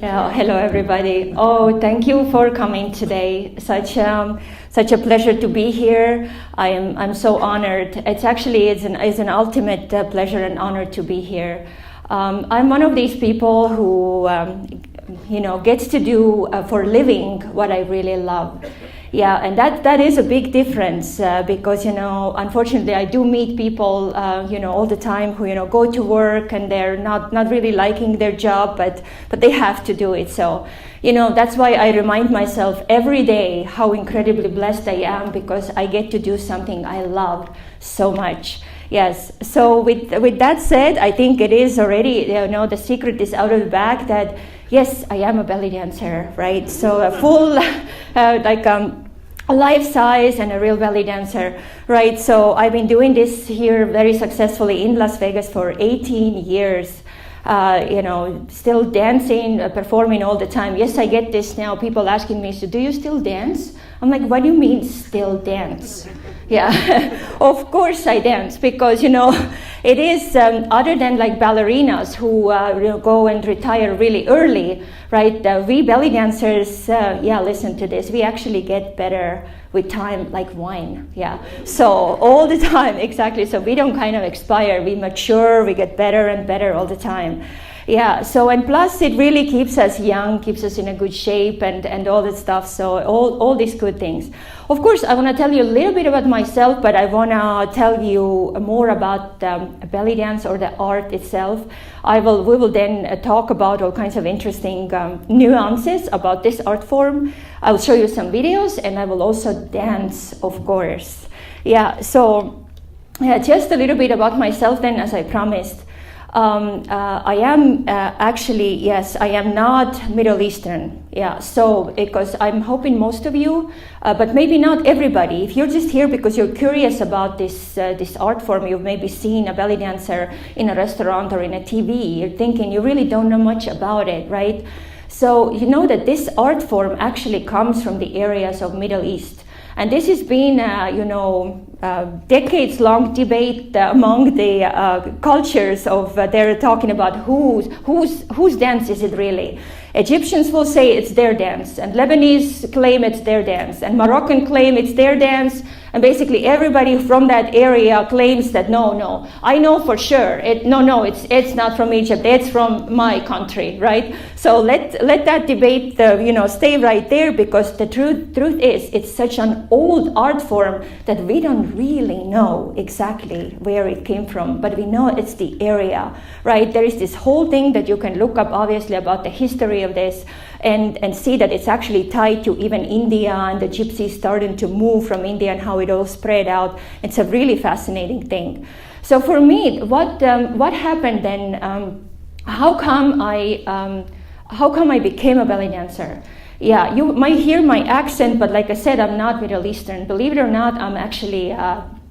Yeah, hello everybody. Oh, thank you for coming today. Such a pleasure to be here. I'm so honored. It's an ultimate pleasure and honor to be here. I'm one of these people who gets to do for a living what I really love. Yeah, and that is a big difference because unfortunately I do meet people all the time who go to work and they're not really liking their job, but they have to do it. So that's why I remind myself every day how incredibly blessed I am because I get to do something I love so much. Yes. So with that said, I think it is already the secret is out of the bag that yes, I am a belly dancer, right? So a full a life size and a real belly dancer, right? So I've been doing this here very successfully in Las Vegas for 18 years. Still dancing, performing all the time. Yes, I get this now, people asking me, so do you still dance? I'm like, what do you mean still dance? Yeah, of course I dance because, it is, other than like ballerinas who go and retire really early, right? We belly dancers, listen to this, we actually get better with time like wine, yeah. So all the time, exactly. So we don't kind of expire, we mature, we get better and better all the time. Yeah, so and plus it really keeps us young, keeps us in a good shape and all that stuff. So all these good things. Of course, I want to tell you a little bit about myself, but I want to tell you more about belly dance or the art itself. We will then talk about all kinds of interesting nuances about this art form. I will show you some videos and I will also dance, of course. Yeah, so just a little bit about myself then, as I promised. I am I am not Middle Eastern. Yeah, so because I'm hoping most of you, but maybe not everybody. If you're just here because you're curious about this art form, you've maybe seen a belly dancer in a restaurant or in a TV. You're thinking you really don't know much about it, right? So you know that this art form actually comes from the areas of Middle East. And this has been, decades-long debate among the cultures of they're talking about whose dance is it really? Egyptians will say it's their dance, and Lebanese claim it's their dance, and Moroccan claim it's their dance, and basically everybody from that area claims that no, I know for sure. It's not from Egypt. It's from my country, right? So let that debate, stay right there because the truth is it's such an old art form that we don't really know exactly where it came from, but we know it's the area, right? There is this whole thing that you can look up, obviously, about the history of this and see that it's actually tied to even India and the gypsies starting to move from India and how it all spread out. It's a really fascinating thing. So for me, what happened then? How come I became a belly dancer? Yeah, you might hear my accent, but like I said, I'm not Middle Eastern. Believe it or not, I'm actually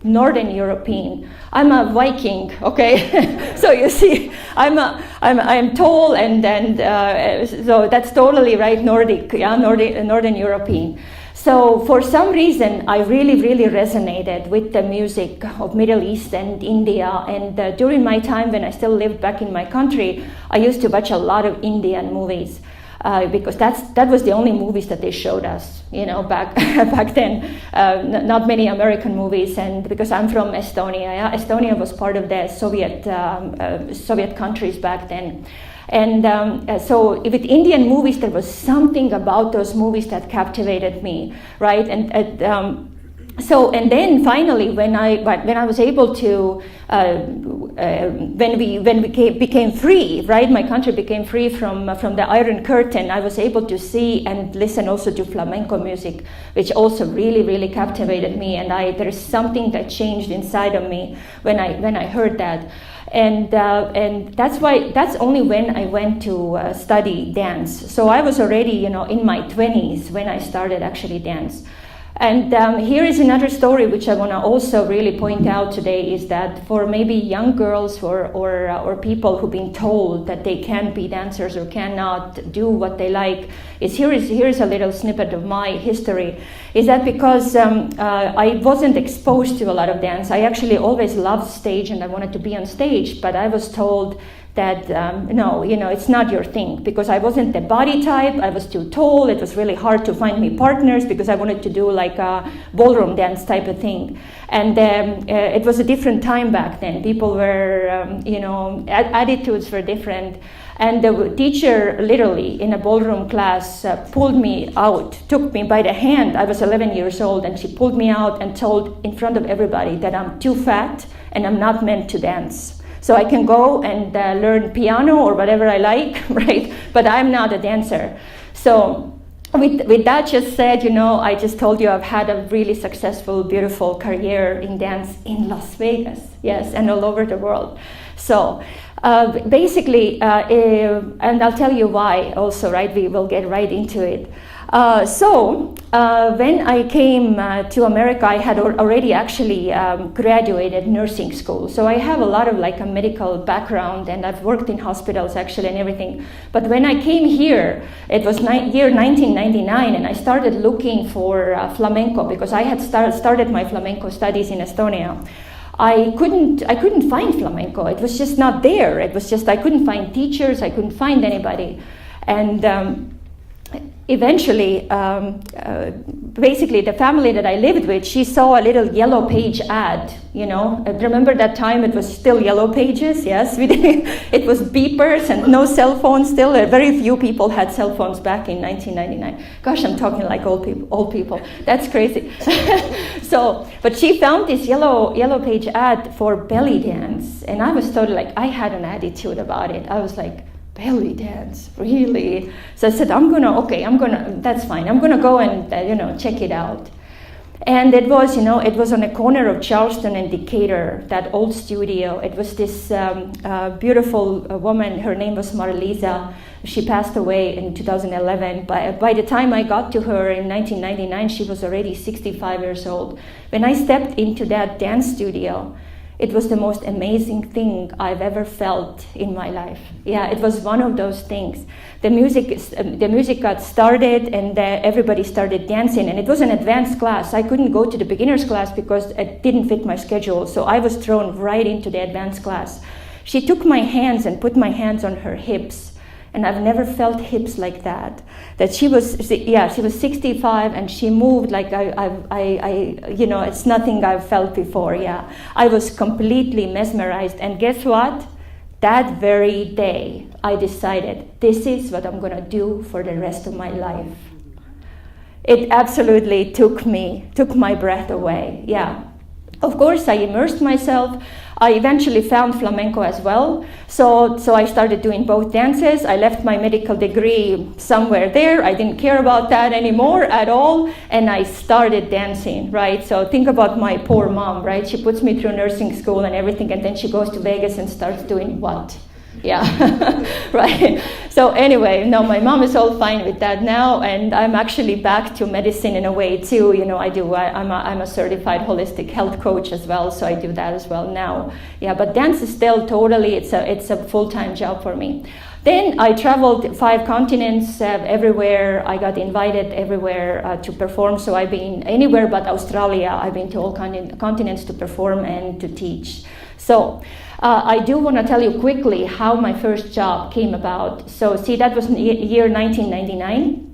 Northern European. I'm a Viking, okay? So you see, I'm tall and so that's totally right, Nordic, yeah, Northern European. So for some reason, I really, really resonated with the music of Middle East and India. And during my time when I still lived back in my country, I used to watch a lot of Indian movies. Because that was the only movies that they showed us, back then. Not many American movies, and because I'm from Estonia, yeah, Estonia was part of the Soviet countries back then. And so with Indian movies, there was something about those movies that captivated me, right? And then finally, when I was able to, when we became free, right? My country became free from the Iron Curtain. I was able to see and listen also to flamenco music, which also really, really captivated me. And there's something that changed inside of me when I heard that. And that's only when I went to study dance. So I was already, in my 20s when I started actually dance. And here is another story which I want to also really point out today is that for maybe young girls or people who've been told that they can't be dancers or cannot do what they like, here is a little snippet of my history. Is that because I wasn't exposed to a lot of dance. I actually always loved stage and I wanted to be on stage, but I was told that no, it's not your thing, because I wasn't the body type. I was too tall. It was really hard to find me partners because I wanted to do like a ballroom dance type of thing. And it was a different time back then. People were, attitudes were different. And the teacher literally in a ballroom class pulled me out, took me by the hand. I was 11 years old, and she pulled me out and told in front of everybody that I'm too fat and I'm not meant to dance. So I can go and learn piano or whatever I like, right? But I'm not a dancer. So with that just said, I just told you I've had a really successful, beautiful career in dance in Las Vegas, yes, and all over the world. So basically, and I'll tell you why also, right? We will get right into it. When I came to America, I had already actually graduated nursing school. So I have a lot of like a medical background, and I've worked in hospitals actually and everything. But when I came here, it was year 1999, and I started looking for flamenco because I had started my flamenco studies in Estonia. I couldn't find flamenco. It was just not there. It was just I couldn't find teachers. I couldn't find anybody, and eventually, basically, the family that I lived with, she saw a little yellow page ad. Remember that time? It was still yellow pages. Yes, it was beepers and no cell phones. Still, very few people had cell phones back in 1999. Gosh, I'm talking like old people. That's crazy. But she found this yellow page ad for belly dance, and I was totally like, I had an attitude about it. I was like, belly dance, really? So I said, that's fine. I'm gonna go and check it out. And it was on a corner of Charleston and Decatur, that old studio. It was this beautiful woman. Her name was Marlisa. She passed away in 2011. By the time I got to her in 1999, she was already 65 years old. When I stepped into that dance studio, it was the most amazing thing I've ever felt in my life. Yeah, it was one of those things. The music got started, and everybody started dancing, and it was an advanced class. I couldn't go to the beginner's class because it didn't fit my schedule, so I was thrown right into the advanced class. She took my hands and put my hands on her hips, and I've never felt hips like that. That she was 65, and she moved like it's nothing I've felt before. Yeah, I was completely mesmerized. And guess what? That very day, I decided this is what I'm gonna do for the rest of my life. It absolutely took my breath away. Yeah. Of course, I immersed myself. I eventually found flamenco as well. So I started doing both dances. I left my medical degree somewhere there. I didn't care about that anymore at all. And I started dancing, right? So think about my poor mom, right? She puts me through nursing school and everything, and then she goes to Vegas and starts doing what? Yeah, right. So anyway, no, my mom is all fine with that now, and I'm actually back to medicine in a way too. I'm a certified holistic health coach as well, so I do that as well now. Yeah, but dance is still totally it's a full-time job for me. Then I traveled 5 continents, everywhere. I got invited everywhere to perform. So I've been anywhere but Australia. I've been to all continents to perform and to teach. So I do want to tell you quickly how my first job came about. So see, that was in the year 1999.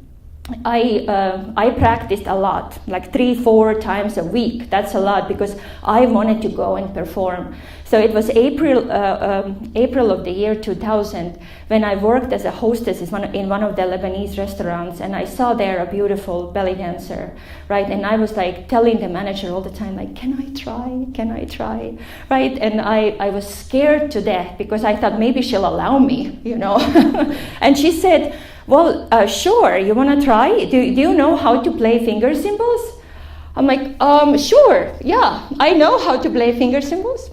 I practiced a lot, like 3-4 times a week. That's a lot because I wanted to go and perform. So it was April of the year 2000 when I worked as a hostess in one of the Lebanese restaurants, and I saw there a beautiful belly dancer, right? And I was like telling the manager all the time, like, can I try, right? And I was scared to death because I thought maybe she'll allow me, And she said, well, sure, you want to try? Do you know how to play finger cymbals? I'm like, sure, yeah, I know how to play finger cymbals.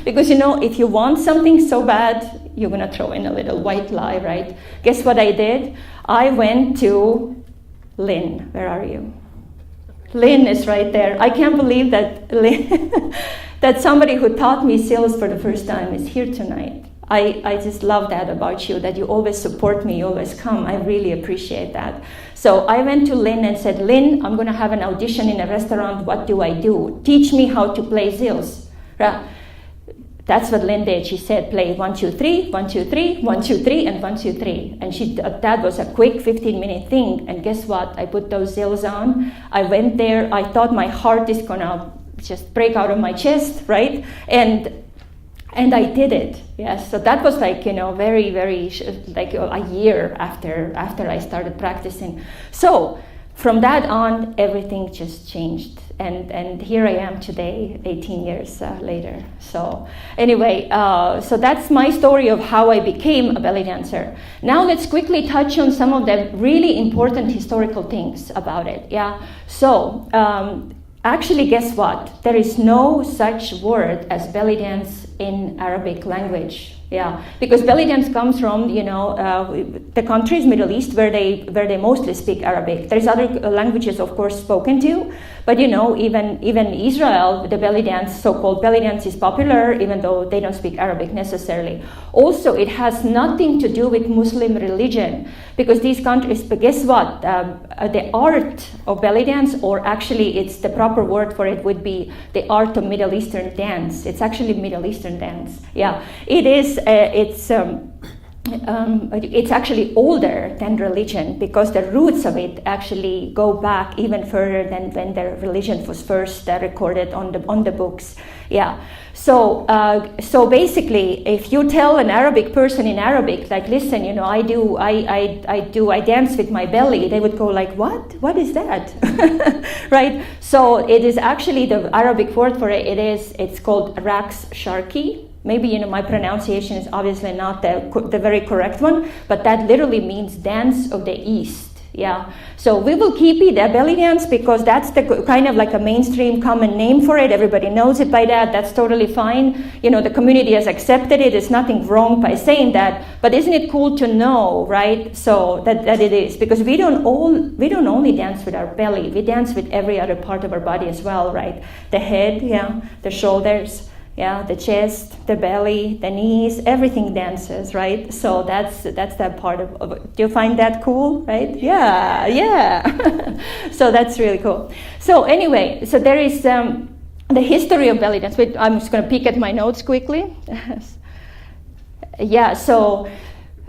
Because, if you want something so bad, you're going to throw in a little white lie, right? Guess what I did? I went to Lynn. Where are you? Lynn is right there. I can't believe that Lynn, that somebody who taught me sales for the first time is here tonight. I just love that about you, that you always support me, you always come. I really appreciate that. So I went to Lynn and said, Lynn, I'm going to have an audition in a restaurant. What do I do? Teach me how to play zills. That's what Lynn did. She said, play 1, 2, 3, 1, 2, 3, 1, 2, 3, and 1, 2, 3. And that was a quick 15-minute thing. And guess what? I put those zills on. I went there. I thought my heart is gonna just break out of my chest, right? And I did it. Yes. So that was like, very, very like a year after I started practicing. So from that on, everything just changed. And here I am today, 18 years later. So anyway, so that's my story of how I became a belly dancer. Now let's quickly touch on some of the really important historical things about it. Yeah. So actually, guess what? There is no such word as belly dance in Arabic language. Yeah, because belly dance comes from the countries, Middle East, where they mostly speak Arabic. There's other languages, of course, spoken to, but even Israel, the belly dance, so-called belly dance, is popular, even though they don't speak Arabic necessarily. Also, it has nothing to do with Muslim religion, because these countries. But guess what? The art of belly dance, or actually, it's the proper word for it would be the art of Middle Eastern dance. It's actually Middle Eastern dance. Yeah, it is. It's actually older than religion, because the roots of it actually go back even further than when the religion was first recorded on the books. Yeah. So basically, if you tell an Arabic person in Arabic, like, listen, I dance with my belly, they would go like, what? What is that? Right? So it is actually the Arabic word for it. It's called raqs sharqi. Maybe my pronunciation is obviously not the very correct one, but that literally means dance of the East. Yeah, so we will keep it a belly dance because that's the kind of like a mainstream common name for it. Everybody knows it by that. That's totally fine. The community has accepted it. There's nothing wrong by saying that. But isn't it cool to know, right? So that it is, because we don't only dance with our belly. We dance with every other part of our body as well, right? The head, yeah, the shoulders. Yeah, the chest, the belly, the knees, everything dances, right? So that's that part of it. Do you find that cool, right? Yeah. So that's really cool. So anyway, so there is the history of belly dance. Wait, I'm just going to peek at my notes quickly. Yeah, so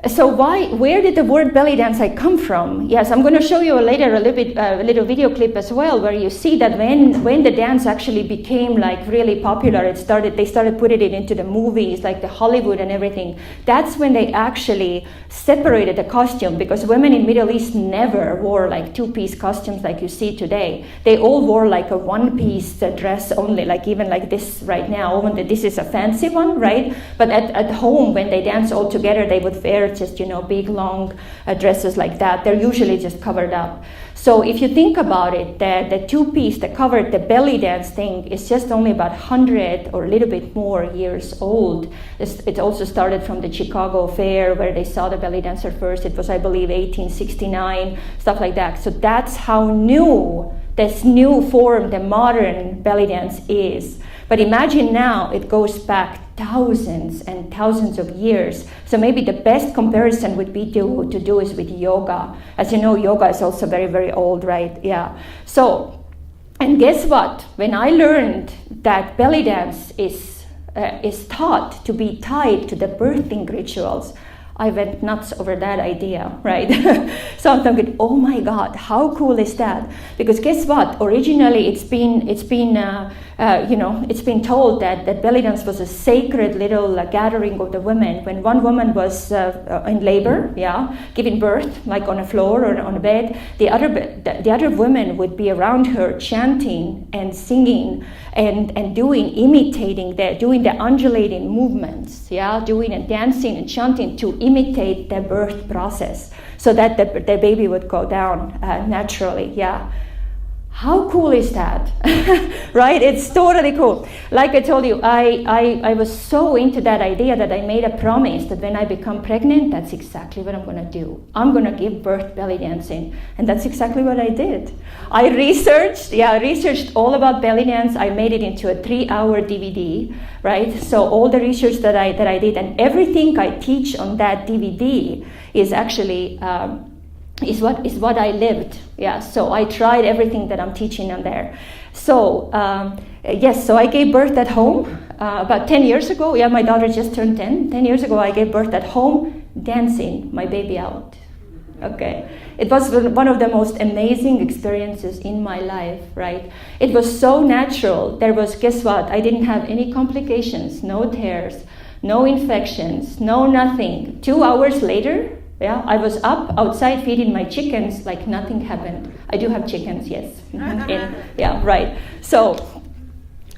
where did the word belly dance come from? Yes, I'm going to show you later a little video clip as well, where you see that when the dance actually became like really popular, they started putting it into the movies, like the Hollywood and everything. That's when they actually separated the costume, because women in Middle East never wore like two-piece costumes like you see today. They all wore like a one-piece dress only, like even like this right now. This is a fancy one, right? But at home, when they dance all together, they would wear just big long dresses like that. They're usually just covered up. So if you think about it, the two-piece, the belly dance thing is just only about 100 or a little bit more years old. It also started from the Chicago Fair, where they saw the belly dancer first. It was, I believe, 1869, stuff like that. So that's how new this new form, the modern belly dance, is. But imagine now it goes back thousands and thousands of years. So maybe the best comparison would be to do is with yoga. As you know, yoga is also very, very old, right? Yeah. So, and guess what? When I learned that belly dance is thought to be tied to the birthing rituals, I went nuts over that idea, right? So I'm thinking, oh my God, how cool is that? Because guess what? Originally, it's been told that belly dance was a sacred little gathering of the women. When one woman was in labor, giving birth, like on a floor or on a bed, the other women would be around her chanting and singing and imitating doing the undulating movements, doing and dancing and chanting to imitate the birth process, so that the baby would go down naturally. How cool is that? Right? It's totally cool. Like I told you, I was so into that idea that I made a promise that when I become pregnant, that's exactly what I'm going to do. I'm going to give birth belly dancing. And that's exactly what I did. I researched all about belly dance. I made it into a 3-hour DVD, right? So all the research that I did, and everything I teach on that DVD is actually what I lived. Yeah, so I tried everything that I'm teaching on there. So yes, so I gave birth at home about 10 years ago. Yeah, my daughter just turned 10. 10 years ago, I gave birth at home, dancing my baby out. Okay, it was one of the most amazing experiences in my life, right? It was so natural. There was, guess what? I didn't have any complications, no tears, no infections, no nothing. 2 hours later, yeah, I was up outside feeding my chickens like nothing happened. I do have chickens, yes. Yeah, right. So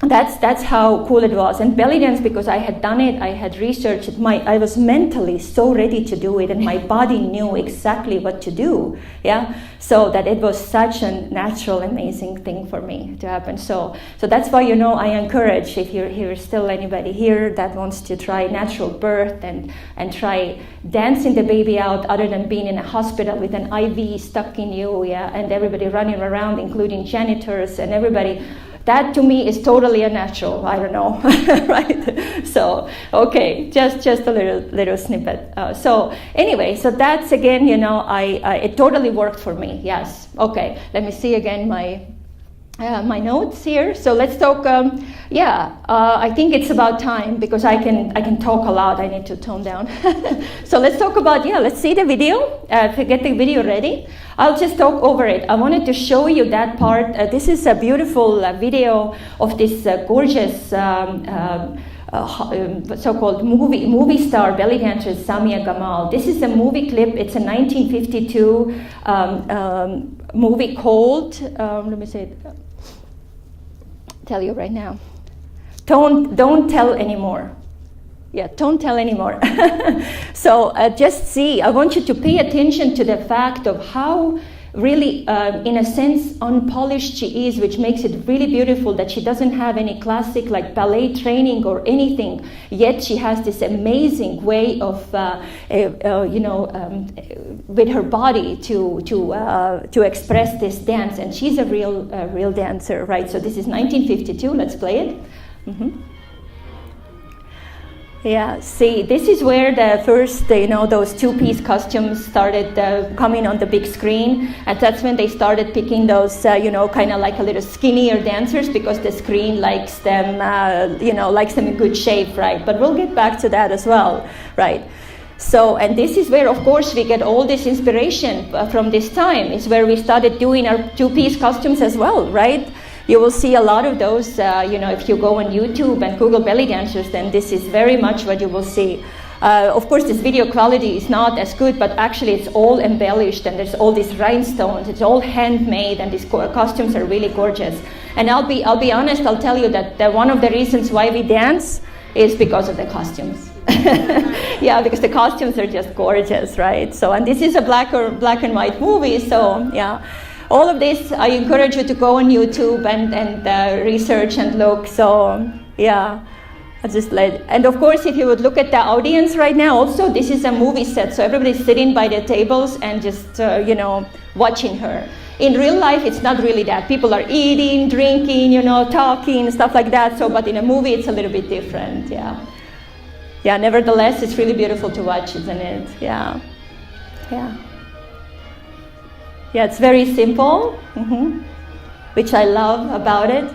that's how cool it was. And belly dance, because I had done it, I had researched it, I was mentally so ready to do it, and my body knew exactly what to do. Yeah, so that it was such a natural, amazing thing for me to happen. So that's why, I encourage, if you're still anybody here that wants to try natural birth and try dancing the baby out, other than being in a hospital with an IV stuck in you, yeah, and everybody running around, including janitors and everybody. That to me is totally unnatural. I don't know, right? So okay, just a little snippet. So anyway, so that's again, it totally worked for me. Yes. Okay. Let me see again my notes here. So let's talk. I think it's about time, because I can talk a lot. I need to tone down. So let's talk about, let's see the video. Get the video ready. I'll just talk over it. I wanted to show you that part. This is a beautiful video of this gorgeous so-called movie star belly dancer Samia Gamal. This is a movie clip. It's a 1952 movie called, let me say it. Tell you right now. Don't tell anymore. Yeah, don't tell anymore. So just see. I want you to pay attention to the fact of how really, in a sense, unpolished she is, which makes it really beautiful that she doesn't have any classic like ballet training or anything. Yet she has this amazing way of, with her body to express this dance, and she's a real dancer, right? So this is 1952. Let's play it. Mm-hmm. Yeah, see, this is where the first, those two-piece costumes started coming on the big screen, and that's when they started picking those, kind of like a little skinnier dancers, because the screen likes them, likes them in good shape, right? But we'll get back to that as well, right? So, and this is where, of course, we get all this inspiration from this time. It's where we started doing our two-piece costumes as well, right? You will see a lot of those, if you go on YouTube and Google belly dancers, then this is very much what you will see. Of course, this video quality is not as good, but actually it's all embellished, and there's all these rhinestones. It's all handmade, and these costumes are really gorgeous. And I'll be honest, I'll tell you that one of the reasons why we dance is because of the costumes. Yeah, because the costumes are just gorgeous, right? So, and this is a black and white movie, so yeah. All of this, I encourage you to go on YouTube and research and look. So, yeah, and of course, if you would look at the audience right now, also, this is a movie set. So everybody's sitting by the tables and just, watching her. In real life, it's not really that. People are eating, drinking, talking, stuff like that. So, but in a movie, it's a little bit different, yeah. Yeah, nevertheless, it's really beautiful to watch, isn't it? Yeah, yeah. Yeah, it's very simple, which I love about it.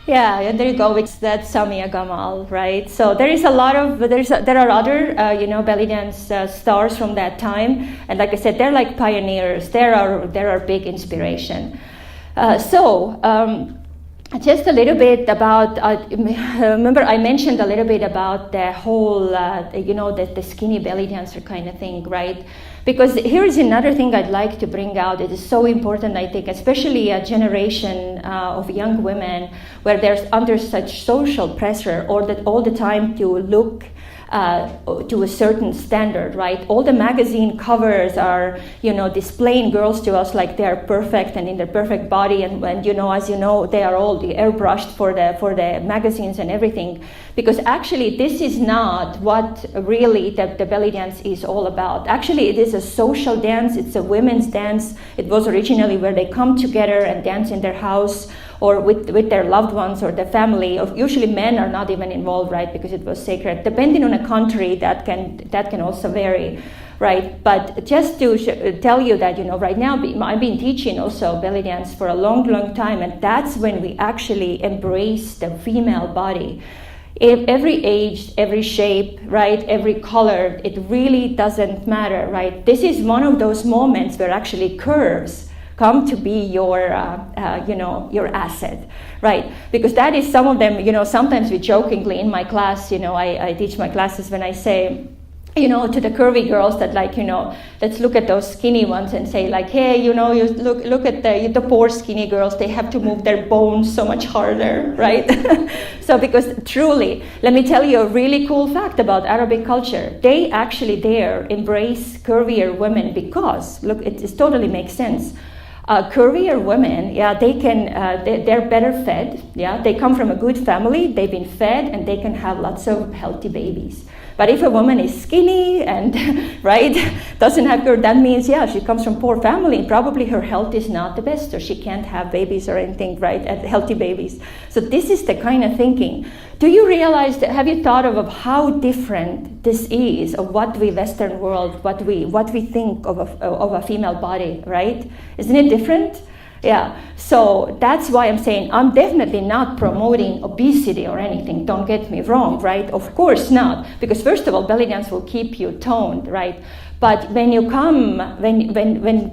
Yeah, and there you go. That's Samia Gamal, right? So there is a lot of there are other belly dance stars from that time, and like I said, they're like pioneers. There are big inspiration. Just a little bit about. Remember, I mentioned a little bit about the whole the skinny belly dancer kind of thing, right? Because here's another thing I'd like to bring out. It is so important, I think, especially a generation of young women where they're under such social pressure all the time to look to a certain standard, right? All the magazine covers are, displaying girls to us like they are perfect and in their perfect body, and as you know, they are all airbrushed for the magazines and everything. Because actually, this is not what really the belly dance is all about. Actually, it is a social dance. It's a women's dance. It was originally where they come together and dance in their house or with their loved ones or their family. Usually men are not even involved, right, because it was sacred. Depending on a country, that can also vary, right? But just to tell you that, right now I've been teaching also belly dance for a long, long time, and that's when we actually embrace the female body. Every age, every shape, right, every color, it really doesn't matter, right? This is one of those moments where actually curves come to be your asset, right? Because that is some of them, sometimes we jokingly in my class, I teach my classes when I say, to the curvy girls that let's look at those skinny ones and say like, hey, you look at the poor skinny girls, they have to move their bones so much harder, right? So because truly, let me tell you a really cool fact about Arabic culture. They actually there embrace curvier women because, look, it totally makes sense. Curvier women, they're better fed, they come from a good family, they've been fed, and they can have lots of healthy babies. But if a woman is skinny and, right, doesn't have curve, that means, she comes from poor family, and probably her health is not the best, or she can't have babies or anything, right, healthy babies. So this is the kind of thinking. Do you realize, have you thought of how different this is of what we Western world, what we think of a female body, right? Isn't it different? Yeah, so that's why I'm saying I'm definitely not promoting obesity or anything, don't get me wrong, right? Of course not, because first of all, belly dance will keep you toned, right? But when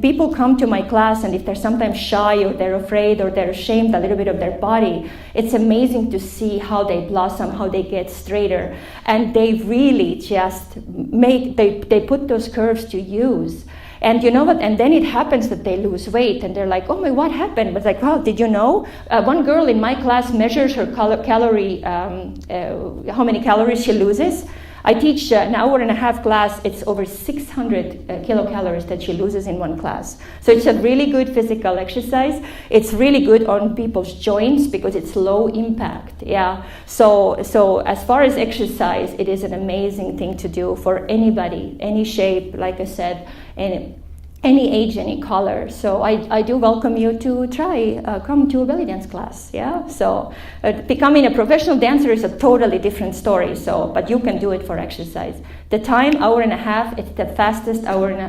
people come to my class, and if they're sometimes shy or they're afraid or they're ashamed a little bit of their body, it's amazing to see how they blossom, how they get straighter, and they really just they put those curves to use. And you know what? And then it happens that they lose weight, and they're like, "Oh my, what happened?" But it's like, "Wow, did you know?" One girl in my class measures her calorie, how many calories she loses. I teach an hour and a half class. It's over 600 kilocalories that she loses in one class. So it's a really good physical exercise. It's really good on people's joints because it's low impact. Yeah. So as far as exercise, it is an amazing thing to do for anybody, any shape, like I said, any age, any color. So I do welcome you to try, come to a belly dance class, yeah? So becoming a professional dancer is a totally different story, but you can do it for exercise. The time, hour and a half, it's the fastest hour and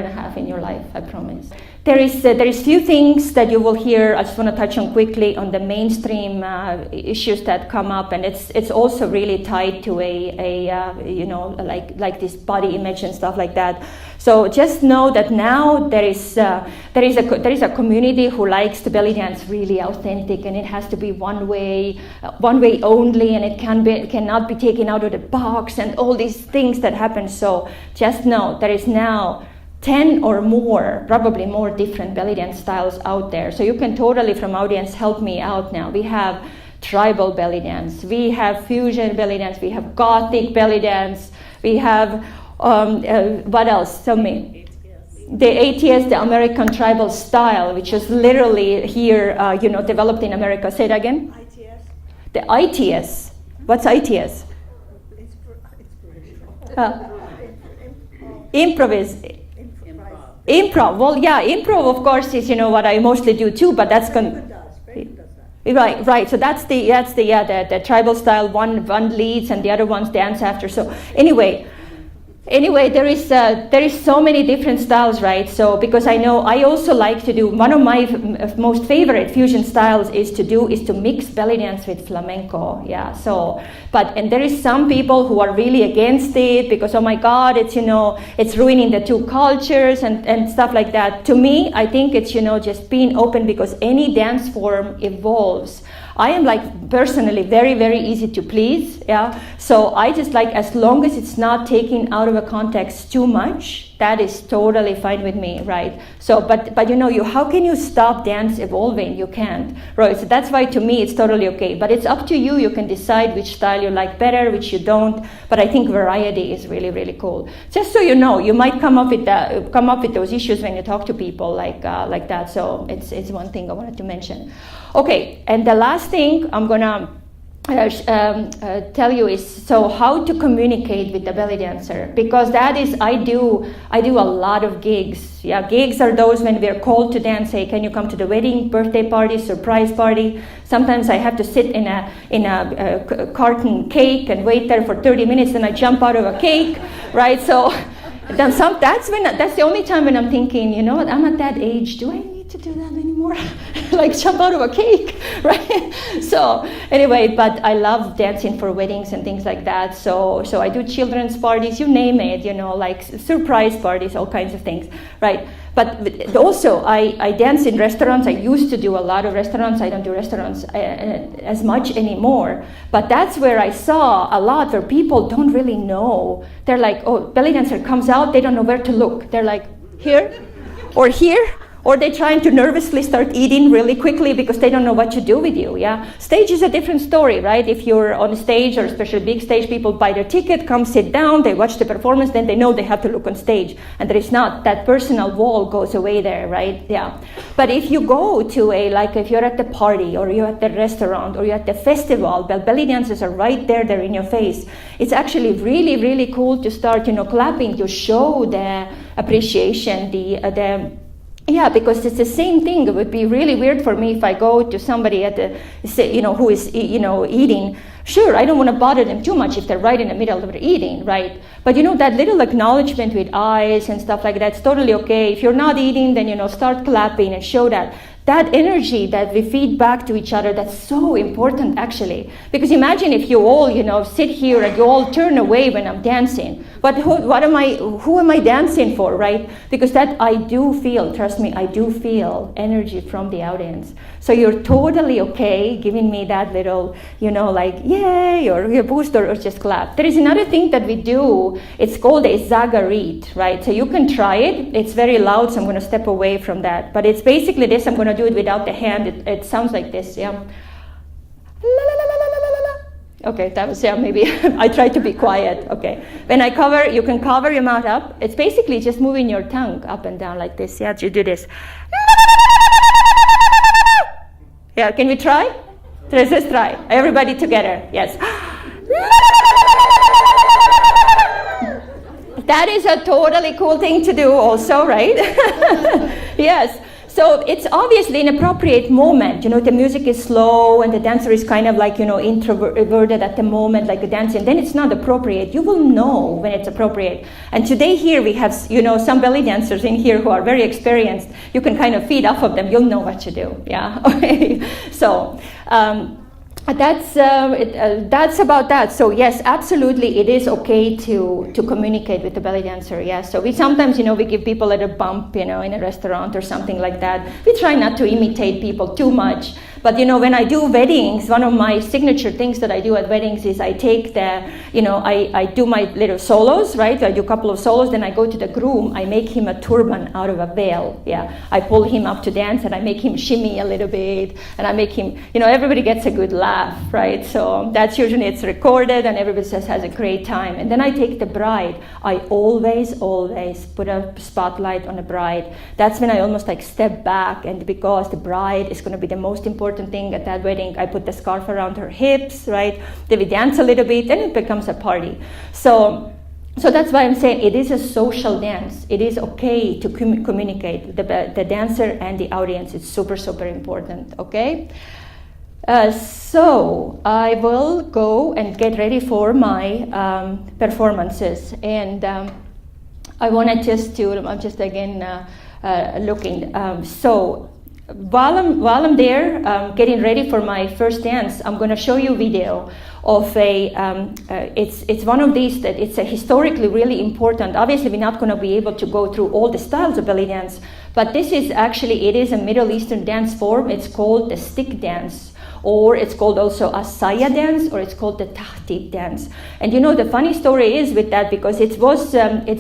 a half in your life, I promise. There is few things that you will hear. I just want to touch on quickly on the mainstream issues that come up, and it's also really tied to like this body image and stuff like that. So just know that now there is a community who likes the belly dance really authentic, and it has to be one way only, and it cannot be taken out of the box, and all these things that happen. So just know there is now 10 or more, probably more different belly dance styles out there. So you can totally, from audience, help me out now. We have tribal belly dance, we have fusion belly dance, we have gothic belly dance, we have, what else? Tell me. The ATS, the American tribal style, which is literally here, developed in America. Say it again. ITS. The ITS. What's ITS? Improv. Well, yeah, improv, of course, is what I mostly do too, but that's right. So that's the tribal style. One leads and the other ones dance after. So anyway, there is so many different styles, right? So because I also like to do, one of my most favorite fusion styles is to mix belly dance with flamenco. Yeah. So, and there is some people who are really against it because, oh my God, it's ruining the two cultures and stuff like that. To me, I think it's just being open, because any dance form evolves. I am personally very, very easy to please, yeah. So I just as long as it's not taken out of a context too much, that is totally fine with me, right? So, but you know, how can you stop dance evolving? You can't, right? So that's why to me it's totally okay. But it's up to you. You can decide which style you like better, which you don't. But I think variety is really, really cool. Just so you know, you might come up with those issues when you talk to people like that. So it's one thing I wanted to mention. Okay, and the last thing I'm gonna tell you is so how to communicate with the belly dancer, because that is I do a lot of gigs. Yeah, gigs are those when we're called to dance. Hey, can you come to the wedding, birthday party, surprise party? Sometimes I have to sit in a carton cake and wait there for 30 minutes, and I jump out of a cake, right? So that's the only time when I'm thinking, you know what, I'm at that age. Do I need to do that anymore? Like jump out of a cake, right? So anyway, but I love dancing for weddings and things like that. So I do children's parties, you name it, you know, like surprise parties, all kinds of things, right? But also I dance in restaurants. I used to do a lot of restaurants. I don't do restaurants as much anymore. But that's where I saw a lot where people don't really know. They're like, oh, belly dancer comes out, they don't know where to look. They're like, here or here. Or they're trying to nervously start eating really quickly because they don't know what to do with you, yeah? Stage is a different story, right? If you're on stage, or especially big stage, people buy their ticket, come sit down, they watch the performance, then they know they have to look on stage. And there is not, that personal wall goes away there, right? Yeah. But if you go to if you're at the party, or you're at the restaurant, or you're at the festival, belly dancers are right there, they're in your face. It's actually really, really cool to start, you know, clapping to show the appreciation, yeah, because it's the same thing. It would be really weird for me if I go to somebody who is, you know, eating. Sure, I don't want to bother them too much if they're right in the middle of their eating, right? But you know, that little acknowledgement with eyes and stuff like that's totally okay. If you're not eating, then, you know, start clapping and show that energy that we feed back to each other. That's so important, actually. Because imagine if you all, you know, sit here and you all turn away when I'm dancing. But who am I dancing for, right? Because that I do feel, trust me, I do feel energy from the audience. So you're totally okay giving me that little, you know, like, yay, or a boost, or just clap. There is another thing that we do. It's called a zagarit, right? So you can try it. It's very loud, so I'm going to step away from that. But it's basically this. I'm going to do it without the hand. It sounds like this, yeah. Okay, that was, yeah, maybe I tried to be quiet. Okay, when I cover, you can cover your mouth up. It's basically just moving your tongue up and down like this. Yeah, you do this. Yeah, can we try? Let's try. Everybody together. Yes. That is a totally cool thing to do also, right? Yes. So it's obviously an appropriate moment. You know, the music is slow and the dancer is kind of like, you know, introverted at the moment, like a dancer, and then it's not appropriate. You will know when it's appropriate. And today here we have, you know, some belly dancers in here who are very experienced. You can kind of feed off of them. You'll know what to do. Yeah. Okay. So that's about that. So yes, absolutely, it is okay to communicate with the belly dancer. Yes. So we sometimes, you know, we give people a little bump, you know, in a restaurant or something like that. We try not to imitate people too much. But, you know, when I do weddings, one of my signature things that I do at weddings is I take I do my little solos, right? I do a couple of solos, then I go to the groom, I make him a turban out of a veil, yeah. I pull him up to dance and I make him shimmy a little bit, and I make him, you know, everybody gets a good laugh, right? So that's usually, it's recorded and everybody just has a great time. And then I take the bride. I always put a spotlight on the bride. That's when I almost like step back, and because the bride is going to be the most important thing at that wedding, I put the scarf around her hips, right? Then we dance a little bit, and it becomes a party. So that's why I'm saying it is a social dance. It is okay to communicate with the dancer and the audience. It's super, super important, okay? So I will go and get ready for my performances. And I wanted I'm just again looking. So while I'm there getting ready for my first dance, I'm going to show you a video of it's one of these that it's a historically really important. Obviously, we're not going to be able to go through all the styles of belly dance, but this is actually, it is a Middle Eastern dance form. It's called the stick dance, or it's called also a saya dance, or it's called the Tahtib dance. And the funny story is with that, because it's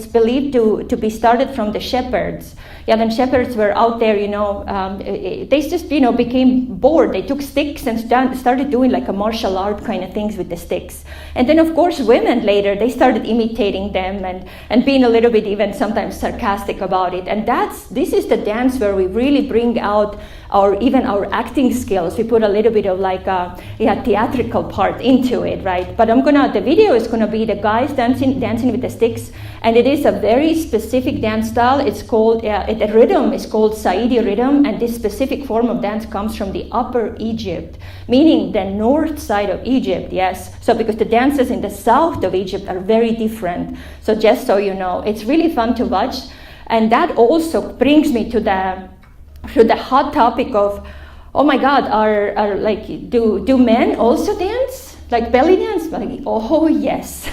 believed to be started from the shepherds. Yeah, when shepherds were out there, they just, became bored. They took sticks and started doing like a martial art kind of things with the sticks. And then, of course, women later, they started imitating them and being a little bit even sometimes sarcastic about it. And this is the dance where we really bring out our acting skills. We put a little bit of like a theatrical part into it, right? But the video is gonna be the guys dancing with the sticks, and it is a very specific dance style. It's called the rhythm is called Saidi rhythm, and this specific form of dance comes from the Upper Egypt, meaning the north side of Egypt. Yes, so because the dances in the south of Egypt are very different. So just so you know, it's really fun to watch, and that also brings me to the hot topic of, oh my God, are like, do men also dance? Like belly dance? Like, oh yes.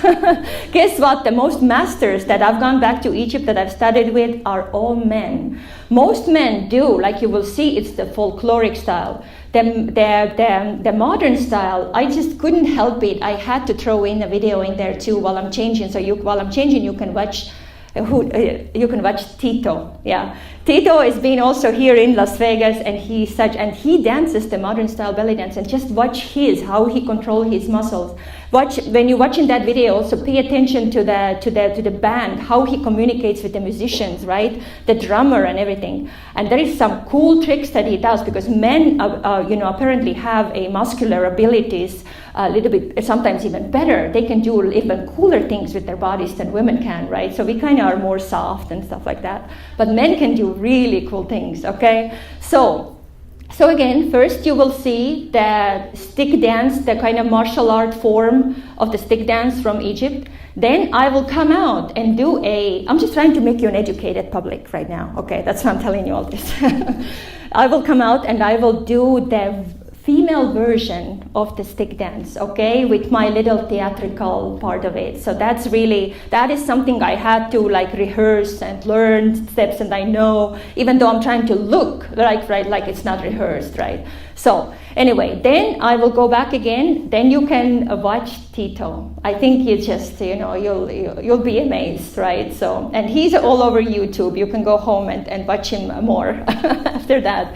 Guess what? The most masters that I've gone back to Egypt that I've studied with are all men. Most men do, like you will see, it's the folkloric style. The modern style, I just couldn't help it. I had to throw in a video in there too while I'm changing. So while I'm changing, you can watch Tito. Yeah, Tito has been also here in Las Vegas, and he dances the modern style belly dance. And just watch how he controls his muscles. When you're watching that video, also pay attention to the band, how he communicates with the musicians, right? The drummer and everything. And there is some cool tricks that he does, because men, apparently have a muscular abilities a little bit, sometimes even better. They can do even cooler things with their bodies than women can, right? So we kind of are more soft and stuff like that. But men can do really cool things, okay? So again, first you will see the stick dance, the kind of martial art form of the stick dance from Egypt. Then I will come out and I'm just trying to make you an educated public right now, okay? That's why I'm telling you all this. I will come out and I will do the female version of the stick dance, okay, with my little theatrical part of it. So that is something I had to like rehearse and learn steps, and I know, even though I'm trying to look like it's not rehearsed, right? So anyway, then I will go back again. Then you can watch Tito. I think you just, you'll be amazed, right? So, and he's all over YouTube. You can go home and watch him more after that.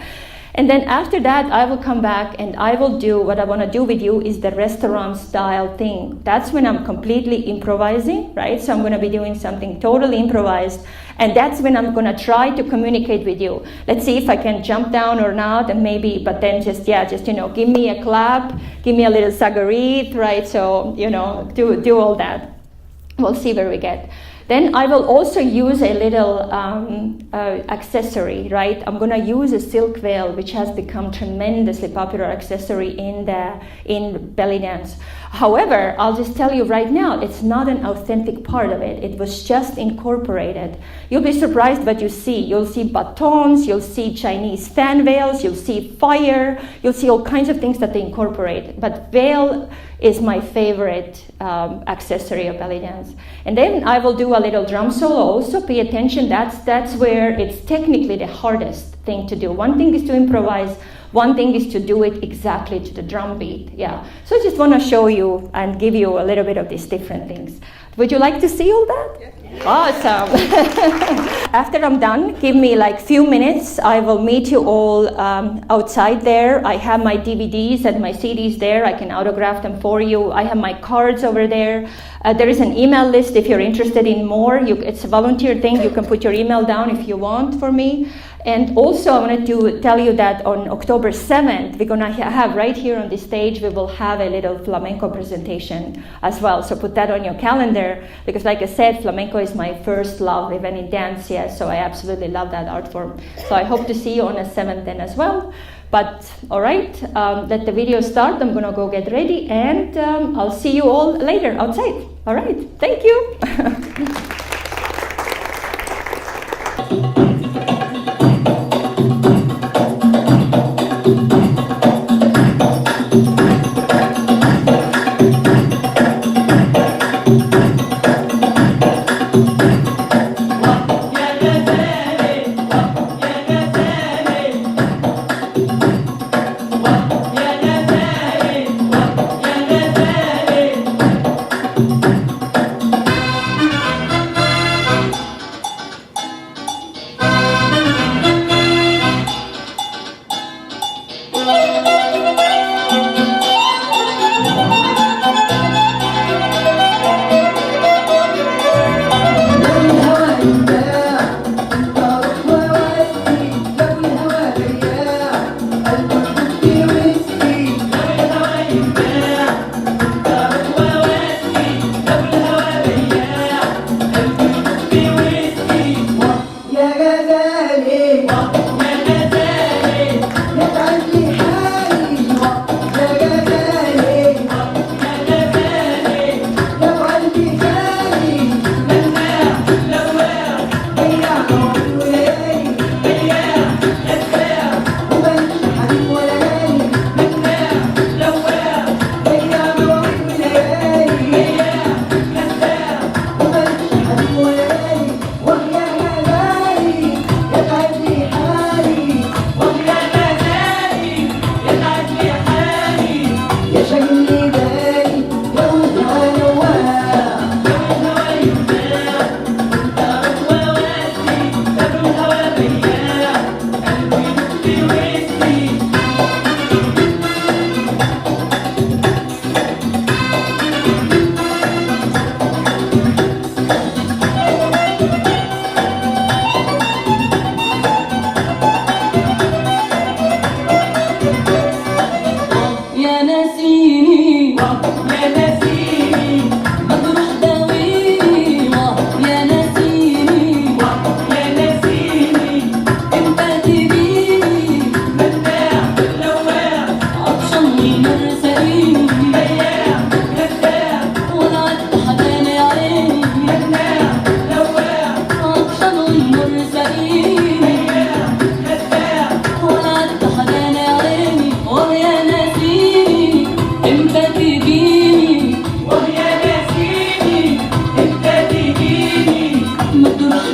And then after that, I will come back and I will do what I want to do with you is the restaurant style thing. That's when I'm completely improvising, right? So I'm going to be doing something totally improvised. And that's when I'm going to try to communicate with you. Let's see if I can jump down or not, and maybe, but then just give me a clap, give me a little sagarit, right? So, do all that. We'll see where we get. Then I will also use a little accessory, right? I'm going to use a silk veil, which has become tremendously popular accessory in belly dance. However, I'll just tell you right now, it's not an authentic part of it. It was just incorporated. You'll be surprised what you see. You'll see batons, you'll see Chinese fan veils, you'll see fire, you'll see all kinds of things that they incorporate. But veil is my favorite accessory of belly dance. And then I will do a little drum solo. Also pay attention, that's where it's technically the hardest thing to do. One thing is to improvise, one thing is to do it exactly to the drum beat. Yeah. So I just want to show you and give you a little bit of these different things. Would you like to see all that? Yeah. Awesome. After I'm done, give me like few minutes. I will meet you all outside there. I have my DVDs and my CDs there. I can autograph them for you. I have my cards over there. There is an email list if you're interested in more. It's a volunteer thing. You can put your email down if you want for me. And also I wanted to tell you that on October 7th, we're going to have right here on the stage, we will have a little flamenco presentation as well. So put that on your calendar, because like I said, flamenco is my first love, even in dance, yes. So I absolutely love that art form. So I hope to see you on the 7th then as well. But all right, let the video start. I'm going to go get ready, and I'll see you all later outside. All right, thank you.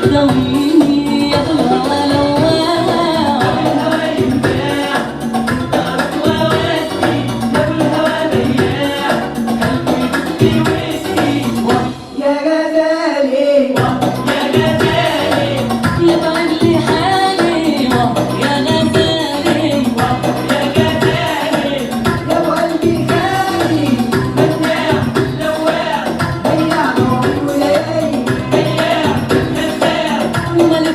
دويني يا الهوى لواع يا غزالي يبعد لي حالي يا غزالي يا قلبي خالي بياع وليالي ومال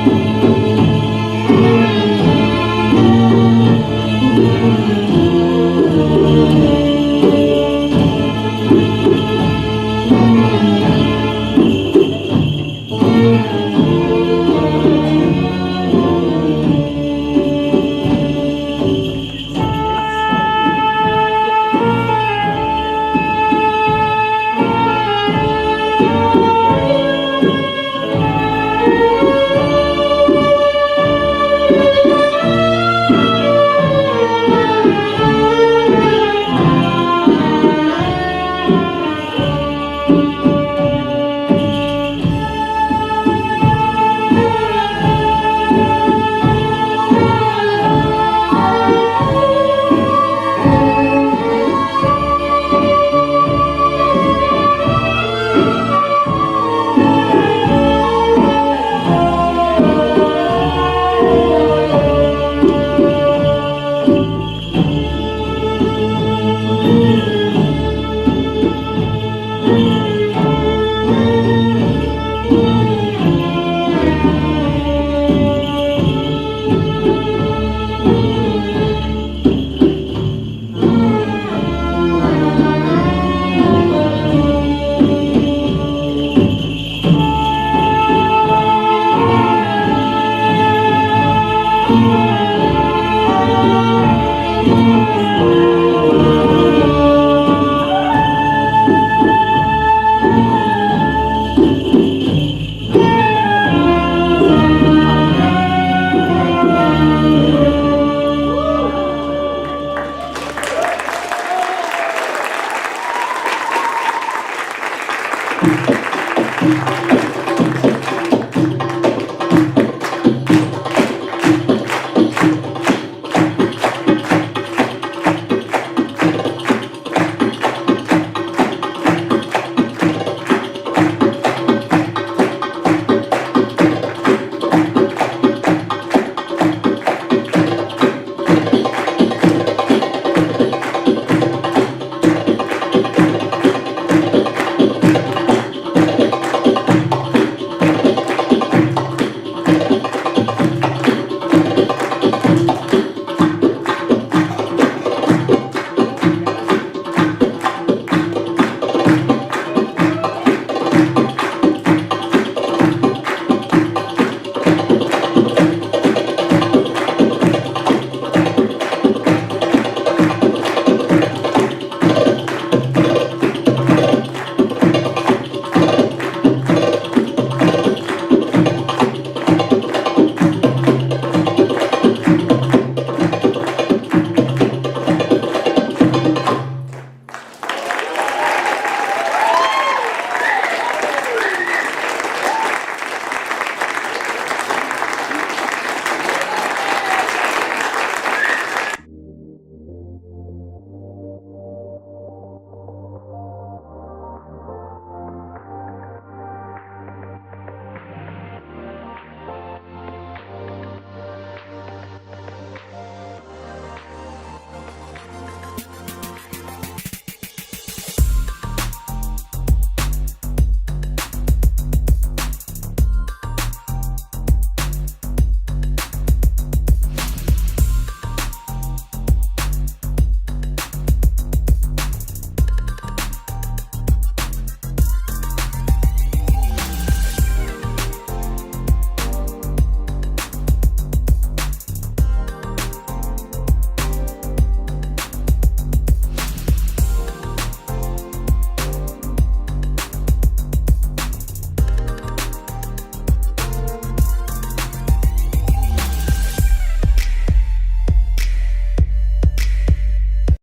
يا